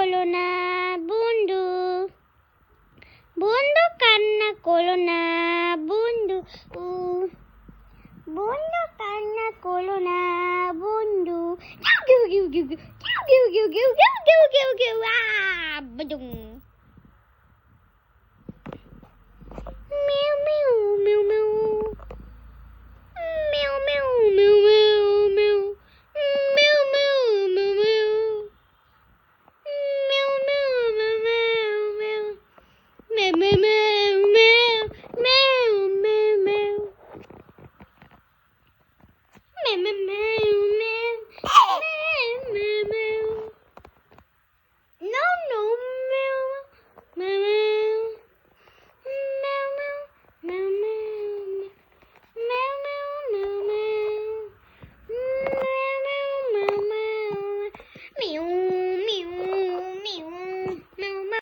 করো না বন্ধু, বন্ধু কান্না করো না বন্ধু, বন্ধু কান্না করো না বন্ধু। গিউ গিউ গিউ গিউ গিউ গিউ গিউ গিউ গিউ গিউ গিউ বাদুম। মিউ মিউ মিউ মিউ মিউ মিউ মিউ মিউ মিউ মিউ মিউ মিউ মিউ মিউ